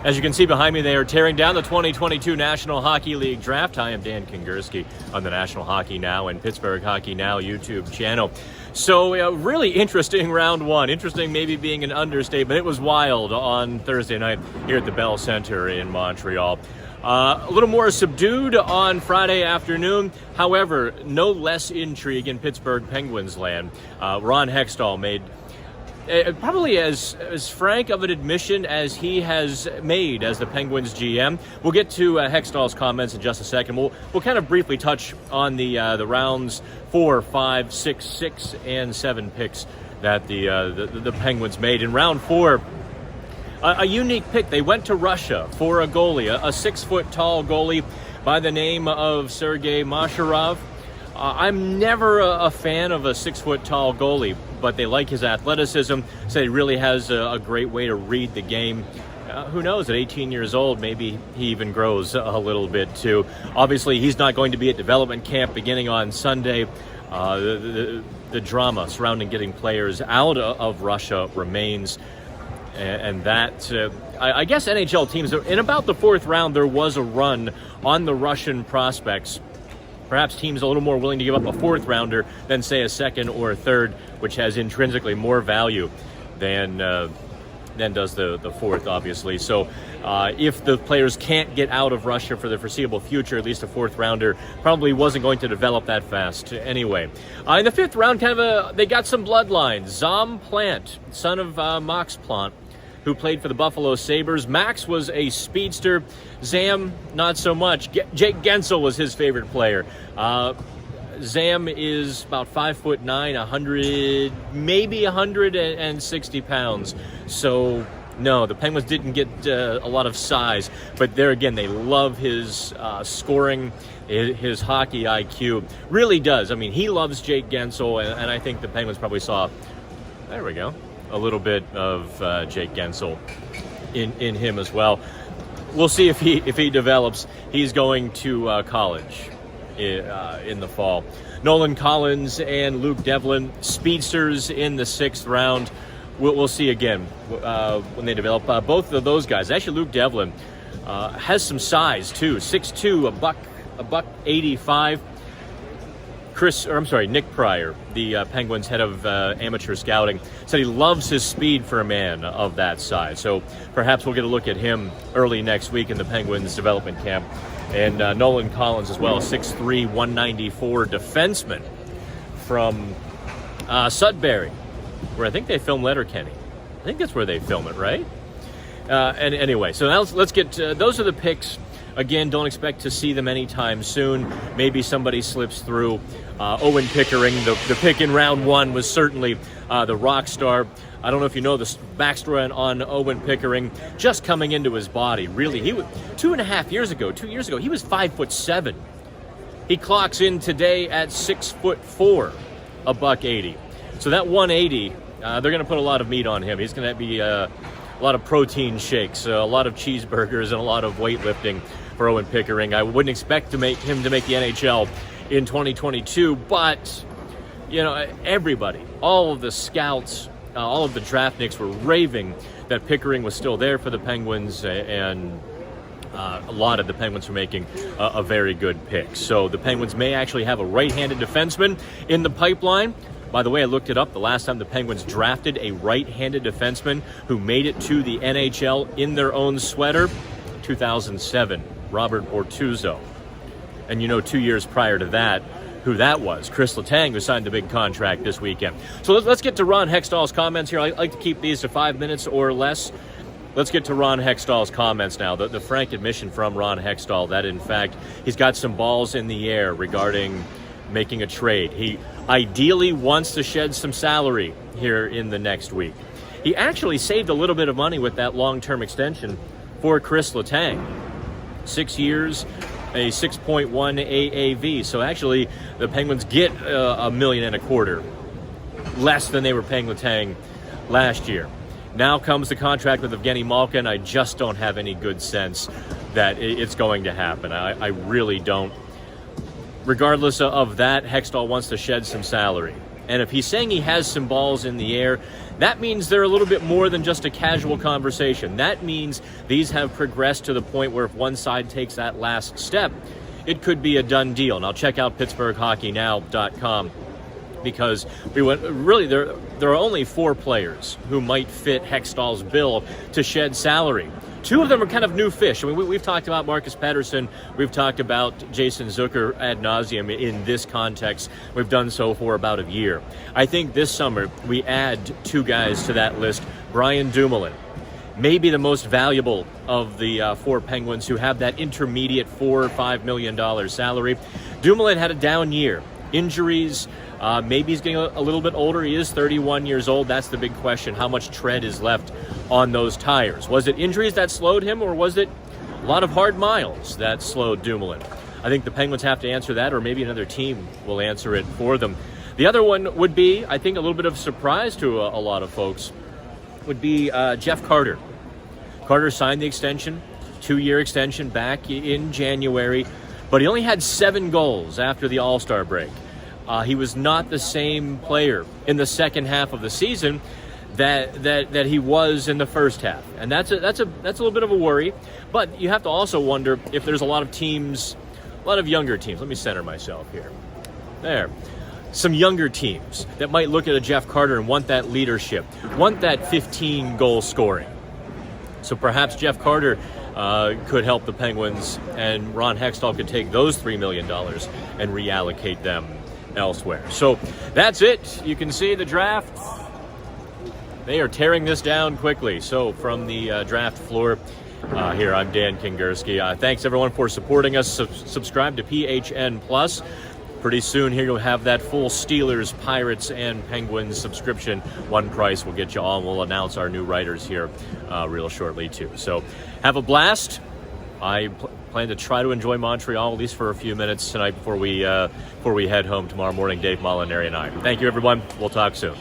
As you can see behind me, they are tearing down the 2022 National Hockey League Draft. I am Dan Kingerski on the National Hockey Now and Pittsburgh Hockey Now YouTube channel. So really interesting round one. Interesting maybe being an understatement. It was wild on Thursday night here at the Bell Center in Montreal. A little more subdued on Friday afternoon. However, no less intrigue in Pittsburgh Penguins land. Ron Hextall made probably as frank of an admission as he has made as the Penguins GM. We'll get to Hextall's comments in just a second. We'll kind of briefly touch on the rounds 4, 5, 6, 6, and 7 picks that the Penguins made. In round 4, a unique pick. They went to Russia for a goalie, a 6-foot-tall goalie by the name of Sergei Masharov. I'm never a fan of a 6-foot-tall goalie, but they like his athleticism. Say he really has a great way to read the game. Who knows, at 18 years old, maybe he even grows a little bit too. Obviously, he's not going to be at development camp beginning on Sunday. The drama surrounding getting players out of Russia remains. And that, I guess NHL teams, in about the 4th round, there was a run on the Russian prospects. Perhaps teams a little more willing to give up a 4th rounder than, say, a 2nd or a 3rd, which has intrinsically more value than does the 4th, obviously. So if the players can't get out of Russia for the foreseeable future, at least a 4th rounder probably wasn't going to develop that fast anyway. In the 5th round, they got some bloodlines. Zom Plant, son of Max Plant, who played for the Buffalo Sabres. Max was a speedster. Zam, not so much. Jake Guentzel was his favorite player. Zam is about 5'9", 100, maybe 160 pounds. So, no, the Penguins didn't get a lot of size. But there again, they love his scoring, his hockey IQ. Really does. I mean, he loves Jake Guentzel, and I think the Penguins probably saw, there we go, a little bit of Jake Guentzel in him as well. We'll see if he develops. He's going to college in the fall. Nolan Collins and Luke Devlin, speedsters in the 6th round. We'll see again when they develop. Both of those guys. Actually, Luke Devlin has some size too. 6'2", a buck 85. Nick Pryor, the Penguins head of amateur scouting, said he loves his speed for a man of that size. So perhaps we'll get a look at him early next week in the Penguins development camp. And Nolan Collins as well, 6'3", 194 defenseman from Sudbury, where I think they film Letterkenny. I think that's where they film it, right? And anyway, so now let's get those are the picks. Again, don't expect to see them anytime soon. Maybe somebody slips through. Owen Pickering, the pick in round 1 was certainly the rock star. I don't know if you know the backstory on Owen Pickering, just coming into his body. Really, he was 2 years ago, he was 5'7". He clocks in today at 6'4", a buck 80. So that 180, they're going to put a lot of meat on him. He's going to be a lot of protein shakes, a lot of cheeseburgers, and a lot of weightlifting for Owen Pickering. I wouldn't expect him to make the NHL in 2022, but everybody, all of the scouts, all of the draftniks were raving that Pickering was still there for the Penguins, and a lot of the Penguins were making a very good pick. So the Penguins may actually have a right-handed defenseman in the pipeline. By the way, I looked it up. The last time the Penguins drafted a right-handed defenseman who made it to the NHL in their own sweater, 2007, Robert Bortuzzo. And 2 years prior to that, who that was, Chris Letang, who signed the big contract this weekend. So let's get to Ron Hextall's comments here. I like to keep these to 5 minutes or less. Let's get to Ron Hextall's comments now. The frank admission from Ron Hextall that, in fact, he's got some balls in the air regarding making a trade. He ideally wants to shed some salary here in the next week. He actually saved a little bit of money with that long-term extension for Chris Letang. 6 years, a 6.1 AAV. So actually, the Penguins get $1.25 million less than they were paying Letang last year. Now comes the contract with Evgeny Malkin. I just don't have any good sense that it's going to happen. I really don't. Regardless of that, Hextall wants to shed some salary. And if he's saying he has some balls in the air, that means they're a little bit more than just a casual conversation. That means these have progressed to the point where if one side takes that last step, it could be a done deal. Now check out PittsburghHockeyNow.com, because there are only 4 players who might fit Hextall's bill to shed salary. 2 of them are kind of new fish. I mean, we've talked about Marcus Pettersson. We've talked about Jason Zucker ad nauseum in this context. We've done so for about a year. I think this summer we add 2 guys to that list. Brian Dumoulin, maybe the most valuable of the 4 Penguins who have that intermediate $4 or $5 million salary. Dumoulin had a down year. Injuries. Maybe he's getting a little bit older. He is 31 years old. That's the big question. How much tread is left on those tires? Was it injuries that slowed him, or was it a lot of hard miles that slowed Dumoulin? I think the Penguins have to answer that, or maybe another team will answer it for them. The other one would be, I think, a little bit of a surprise to a lot of folks, would be Jeff Carter. Carter signed the extension, 2-year extension back in January, but he only had 7 goals after the All-Star break. He was not the same player in the second half of the season that he was in the first half, and that's a little bit of a worry. But you have to also wonder if there's a lot of teams, a lot of younger teams. Let me center myself here. There, some younger teams that might look at a Jeff Carter and want that leadership, want that 15 goal scoring. So perhaps Jeff Carter could help the Penguins, and Ron Hextall could take those $3 million and reallocate them elsewhere. So that's it. You can see the draft. They are tearing this down quickly. So from the draft floor, here I'm Dan Kingerski. Thanks everyone for supporting us. Subscribe to PHN Plus. Pretty soon here you'll have that full Steelers, Pirates, and Penguins subscription. One price will get you all, and we'll announce our new writers here real shortly too. So have a blast. I plan to try to enjoy Montreal at least for a few minutes tonight before we head home tomorrow morning. Dave Molinari and I. Thank you, everyone. We'll talk soon.